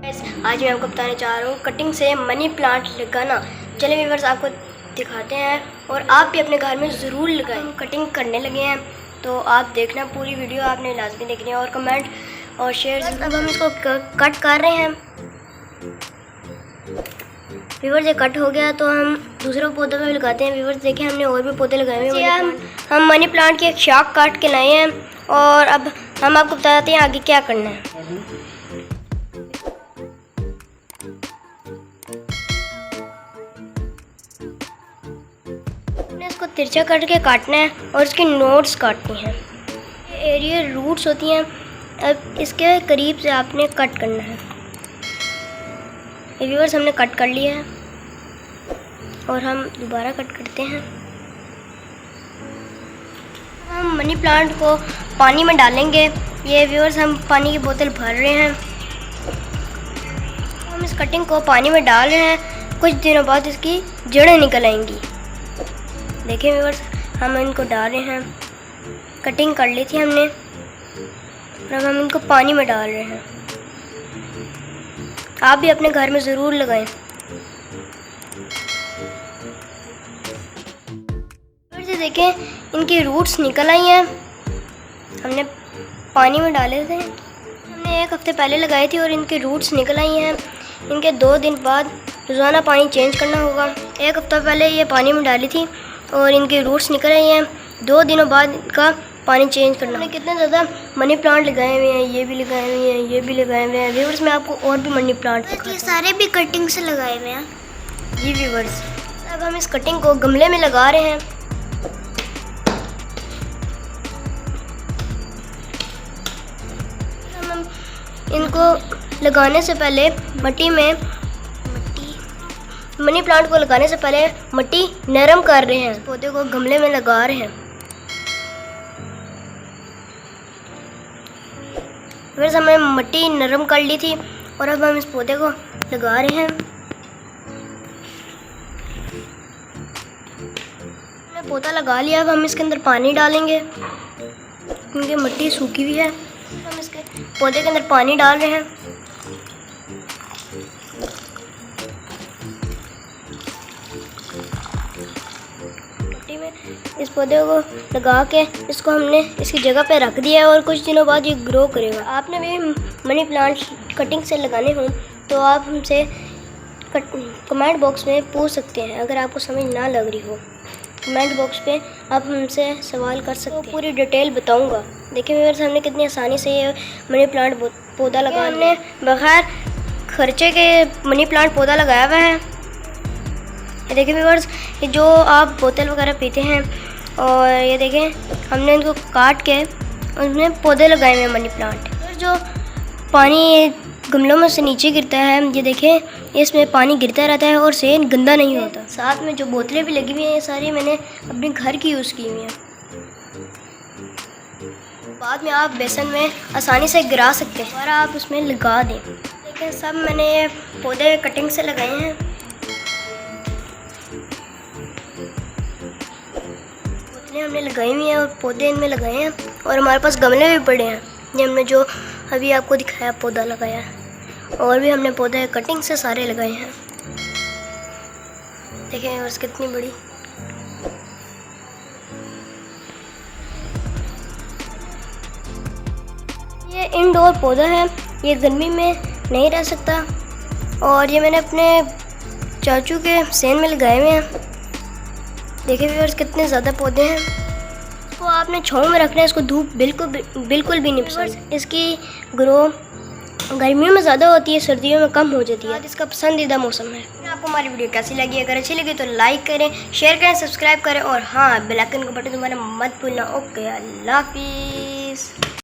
आज मैं आपको बताने चाह रहा हूँ कटिंग से मनी प्लांट लगाना। चलिए व्यूअर्स आपको दिखाते हैं और आप भी अपने घर में ज़रूर लगाएं। हम कटिंग करने लगे हैं तो आप देखना पूरी वीडियो, आपने लाजमी देखनी है और कमेंट और शेयर। अब हम इसको कट कर रहे हैं व्यूअर्स। ये कट हो गया तो हम दूसरे पौधों में भी लगाते हैं। व्यूअर्स देखिए हमने और भी पौधे लगाए हुए हैं। हम मनी प्लांट की एक शाख काट के लाए हैं और अब हम आपको बताते हैं आगे क्या करना है। इसको तिरछा करके काटना है और इसके नोट्स काटने हैं। एरिया रूट्स होती हैं, अब इसके करीब से आपने कट करना है। व्यूअर्स हमने कट कर लिया है और हम दोबारा कट करते हैं। हम मनी प्लांट को पानी में डालेंगे। ये व्यूअर्स हम पानी की बोतल भर रहे हैं। हम इस कटिंग को पानी में डाल रहे हैं। कुछ दिनों बाद इसकी जड़ें निकल आएंगी। देखिए व्यूअर्स हम इनको डाल रहे हैं। कटिंग कर ली थी हमने और अब हम इनको पानी में डाल रहे हैं। आप भी अपने घर में ज़रूर लगाएं। फिर देखें इनकी रूट्स निकल आई हैं। हमने पानी में डाले थे, हमने एक हफ्ते पहले लगाई थी और इनकी रूट्स निकल आई हैं। इनके 2 दिन बाद रोज़ाना पानी चेंज करना होगा। एक हफ्ता पहले ये पानी में डाली थी और इनकी रूट्स निकल आई हैं। 2 दिनों बाद इनका पानी चेंज करना। हमने कितने ज़्यादा मनी प्लांट लगाए हुए हैं, ये भी लगाए हुए हैं, ये भी लगाए हुए हैं। व्यूअर्स मैं आपको और भी मनी प्लांट दिखाता हूं। ये सारे भी कटिंग से लगाए हुए हैं। जी व्यूअर्स अब हम इस कटिंग को गमले में लगा रहे हैं। हम इनको लगाने से पहले मनी प्लांट को लगाने से पहले मिट्टी नरम कर रहे हैं। पौधे को गमले में लगा रहे हैं। फिर हमने मिट्टी नरम कर ली थी और अब हम इस पौधे को लगा रहे हैं। हमने पौधा लगा लिया। अब हम इसके अंदर पानी डालेंगे क्योंकि मिट्टी सूखी हुई है। हम इसके पौधे के अंदर पानी डाल रहे हैं। इस पौधे को लगा के इसको हमने इसकी जगह पे रख दिया है और कुछ दिनों बाद ये ग्रो करेगा। आपने भी मनी प्लांट कटिंग से लगाने हों तो आप हमसे कमेंट बॉक्स में पूछ सकते हैं। अगर आपको समझ ना लग रही हो कमेंट बॉक्स पे आप हमसे सवाल कर सकते हैं। पूरी डिटेल बताऊंगा। देखिए मेरे सामने कितनी आसानी से ये मनी प्लांट पौधा लगाया। हमने बगैर खर्चे के मनी प्लांट पौधा लगाया हुआ है। ये देखिए व्यूअर्स ये जो आप बोतल वगैरह पीते हैं और ये देखें हमने इनको काट के उसमें पौधे लगाए हुए हैं मनी प्लांट। और जो पानी गमलों में से नीचे गिरता है ये देखें इसमें पानी गिरता रहता है और सेहत गंदा नहीं होता। साथ में जो बोतलें भी लगी हुई हैं ये सारी मैंने अपने घर की यूज़ की हुई हैं। बाद में आप बेसन में आसानी से गिरा सकते हैं और आप उसमें लगा दें। देखें सब मैंने ये पौधे कटिंग से लगाए हैं। हमने लगाई हुई हैं और पौधे इनमें लगाए हैं और हमारे पास गमले भी पड़े हैं। ये हमने जो अभी आपको दिखाया पौधा लगाया है और भी हमने पौधे कटिंग से सारे लगाए हैं। देखें बस कितनी बड़ी। ये इंडोर पौधा है, ये गर्मी में नहीं रह सकता और ये मैंने अपने चाचू के सेन में लगाए हुए हैं। देखिए व्यूअर्स कितने ज़्यादा पौधे हैं। इसको आपने छांव में रखना है। इसको धूप बिल्कुल भी नहीं पसंद। इसकी ग्रो गर्मियों में ज़्यादा होती है, सर्दियों में कम हो जाती है। इसका पसंदीदा मौसम है। आपको हमारी वीडियो कैसी लगी? अगर अच्छी लगी तो लाइक करें, शेयर करें, सब्सक्राइब करें और हाँ बेल आइकन का बटन दबाना मत भूलना। ओके अल्लाह हाफिज़।